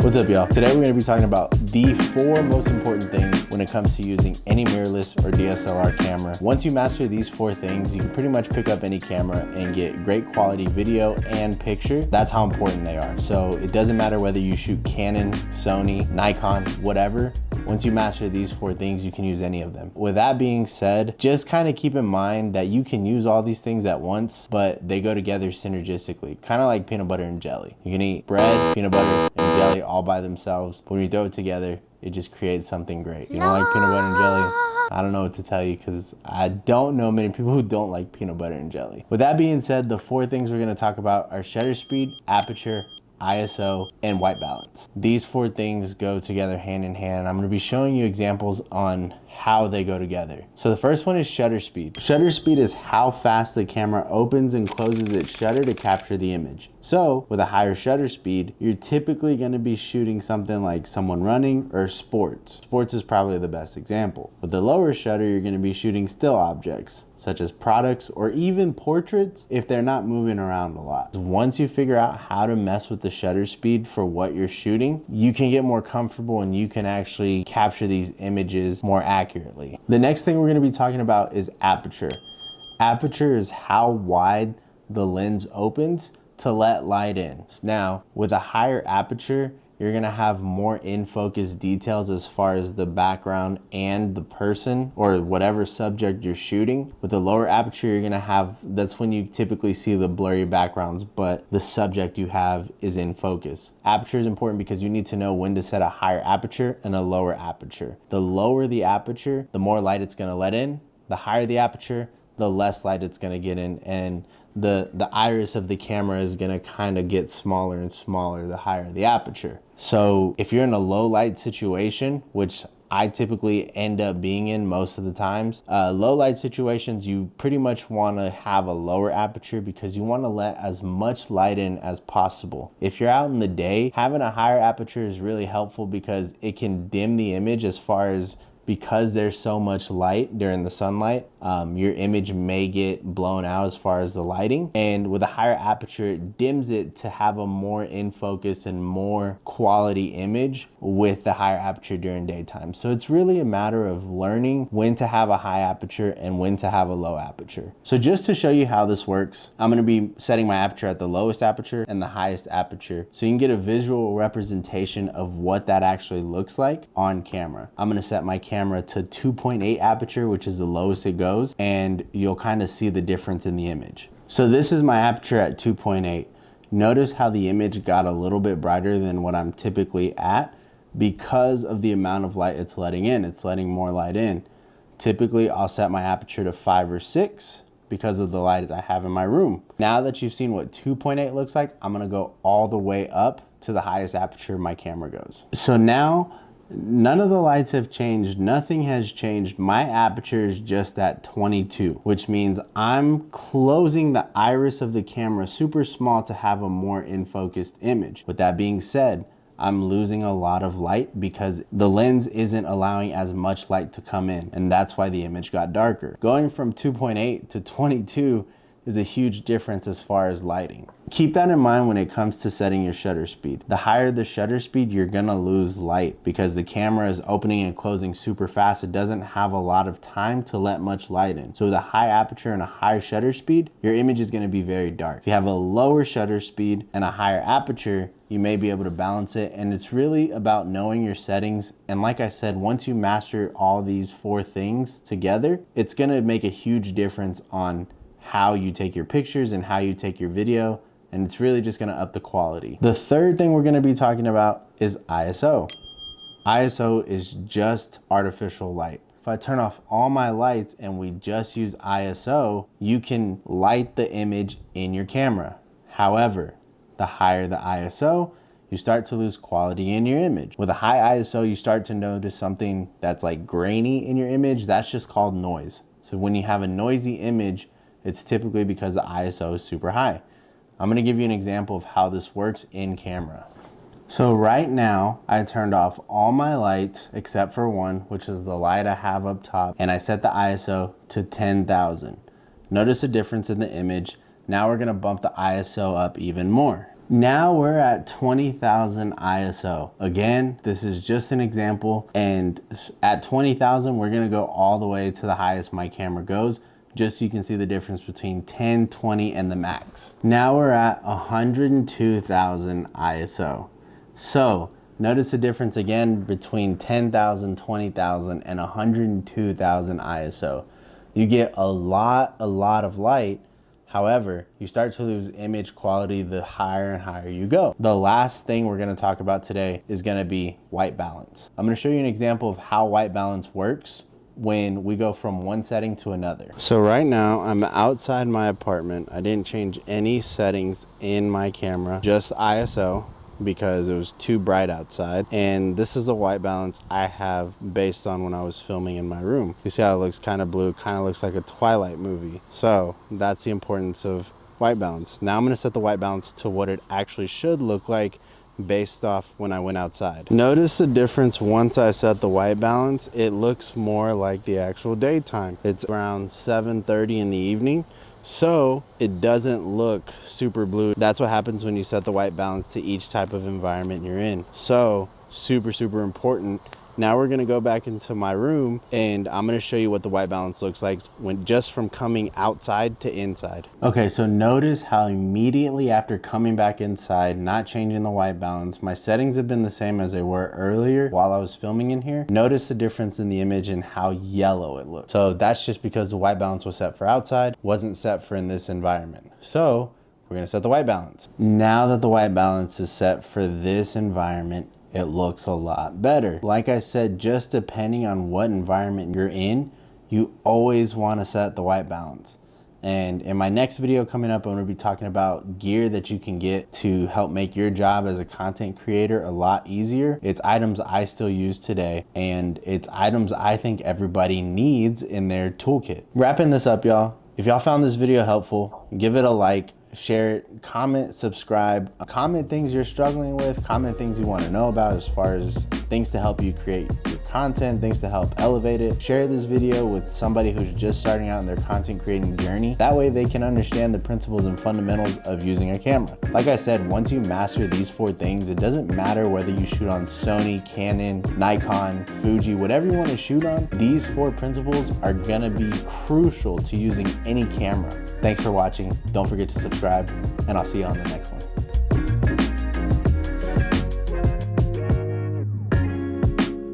What's up, y'all? Today we're gonna be talking about the 4 most important things when it comes to using any mirrorless or DSLR camera. Once you master these 4 things, you can pretty much pick up any camera and get great quality video and picture. That's how important they are. So it doesn't matter whether you shoot Canon, Sony, Nikon, whatever. Once you master these 4 things, you can use any of them. With that being said, just kind of keep in mind that you can use all these things at once, but they go together synergistically, kind of like peanut butter and jelly. You can eat bread, peanut butter, and jelly all by themselves, but when you throw it together, it just creates something great. You don't like peanut butter and jelly? I don't know what to tell you, because I don't know many people who don't like peanut butter and jelly. With that being said, the 4 things we're gonna talk about are shutter speed, aperture, ISO, and white balance. These 4 things go together hand in hand. I'm gonna be showing you examples on how they go together. So the first one is shutter speed. Shutter speed is how fast the camera opens and closes its shutter to capture the image. So with a higher shutter speed, you're typically gonna be shooting something like someone running or sports. Sports is probably the best example. With the lower shutter, you're gonna be shooting still objects, such as products or even portraits if they're not moving around a lot. Once you figure out how to mess with the shutter speed for what you're shooting, you can get more comfortable and you can actually capture these images more accurately. The next thing we're gonna be talking about is aperture. Aperture is how wide the lens opens to let light in. Now, with a higher aperture, you're gonna have more in-focus details as far as the background and the person or whatever subject you're shooting. With a lower aperture, you're gonna have, that's when you typically see the blurry backgrounds, but the subject you have is in focus. Aperture is important because you need to know when to set a higher aperture and a lower aperture. The lower the aperture, the more light it's gonna let in. The higher the aperture, the less light it's gonna get in, and the iris of the camera is gonna kind of get smaller and smaller the higher the aperture. So if you're in a low light situation, which I typically end up being in most of the times, low light situations, you pretty much wanna have a lower aperture because you wanna let as much light in as possible. If you're out in the day, having a higher aperture is really helpful because it can dim the image as far as, because there's so much light during the sunlight, your image may get blown out as far as the lighting. And with a higher aperture, it dims it to have a more in focus and more quality image with the higher aperture during daytime. So it's really a matter of learning when to have a high aperture and when to have a low aperture. So just to show you how this works, I'm gonna be setting my aperture at the lowest aperture and the highest aperture, so you can get a visual representation of what that actually looks like on camera. I'm gonna set my camera to 2.8 aperture, which is the lowest it goes, and you'll kind of see the difference in the image. So this is my aperture at 2.8. Notice how the image got a little bit brighter than what I'm typically at because of the amount of light it's letting in. It's letting more light in. Typically, I'll set my aperture to 5 or 6 because of the light I have in my room. Now that you've seen what 2.8 looks like, I'm gonna go all the way up to the highest aperture my camera goes. So now, none of the lights have changed, nothing has changed. My aperture is just at 22, which means I'm closing the iris of the camera super small to have a more in-focused image. With that being said, I'm losing a lot of light because the lens isn't allowing as much light to come in, and that's why the image got darker. Going from 2.8 to 22 is a huge difference as far as lighting. Keep that in mind when it comes to setting your shutter speed. The higher the shutter speed, you're gonna lose light because the camera is opening and closing super fast. It doesn't have a lot of time to let much light in. So with a high aperture and a higher shutter speed, your image is gonna be very dark. If you have a lower shutter speed and a higher aperture, you may be able to balance it, and it's really about knowing your settings. And like I said, once you master all these 4 things together, it's gonna make a huge difference on how you take your pictures and how you take your video, and it's really just gonna up the quality. The third thing we're gonna be talking about is ISO. ISO is just artificial light. If I turn off all my lights and we just use ISO, you can light the image in your camera. However, the higher the ISO, you start to lose quality in your image. With a high ISO, you start to notice something that's like grainy in your image. That's just called noise. So when you have a noisy image, it's typically because the ISO is super high. I'm gonna give you an example of how this works in camera. So right now, I turned off all my lights except for one, which is the light I have up top, and I set the ISO to 10,000. Notice the difference in the image. Now we're gonna bump the ISO up even more. Now we're at 20,000 ISO. Again, this is just an example, and at 20,000, we're gonna go all the way to the highest my camera goes, just so you can see the difference between 10, 20, and the max. Now we're at 102,000 ISO. So notice the difference again between 10,000, 20,000, and 102,000 ISO. You get a lot of light. However, you start to lose image quality the higher and higher you go. The last thing we're gonna talk about today is gonna be white balance. I'm gonna show you an example of how white balance works when we go from one setting to another. So right now I'm outside my apartment. I didn't change any settings in my camera, just ISO, because it was too bright outside. And this is the white balance I have based on when I was filming in my room. You see how it looks kind of blue, kind of looks like a Twilight movie. So that's the importance of white balance. Now I'm gonna set the white balance to what it actually should look like based off when I went outside. Notice the difference once I set the white balance. It looks more like the actual daytime. It's around 7:30 in the evening, so it doesn't look super blue. That's what happens when you set the white balance to each type of environment you're in. So super important. Now we're gonna go back into my room and I'm gonna show you what the white balance looks like when just from coming outside to inside. Okay, so notice how immediately after coming back inside, not changing the white balance, my settings have been the same as they were earlier while I was filming in here. Notice the difference in the image and how yellow it looks. So that's just because the white balance was set for outside, wasn't set for in this environment. So we're gonna set the white balance. Now that the white balance is set for this environment, it looks a lot better. Like I said, just depending on what environment you're in, you always want to set the white balance. And in my next video coming up, I'm going to be talking about gear that you can get to help make your job as a content creator a lot easier. It's items I still use today, and it's items I think everybody needs in their toolkit. Wrapping this up, y'all. If y'all found this video helpful, give it a like, share it, comment, subscribe, comment things you're struggling with, comment things you want to know about as far as things to help you create your content, things to help elevate it. Share this video with somebody who's just starting out in their content creating journey. That way they can understand the principles and fundamentals of using a camera. Like I said, once you master these 4 things, it doesn't matter whether you shoot on Sony, Canon, Nikon, Fuji, whatever you want to shoot on, these 4 principles are gonna be crucial to using any camera. Thanks for watching. Don't forget to subscribe, and I'll see you on the next one.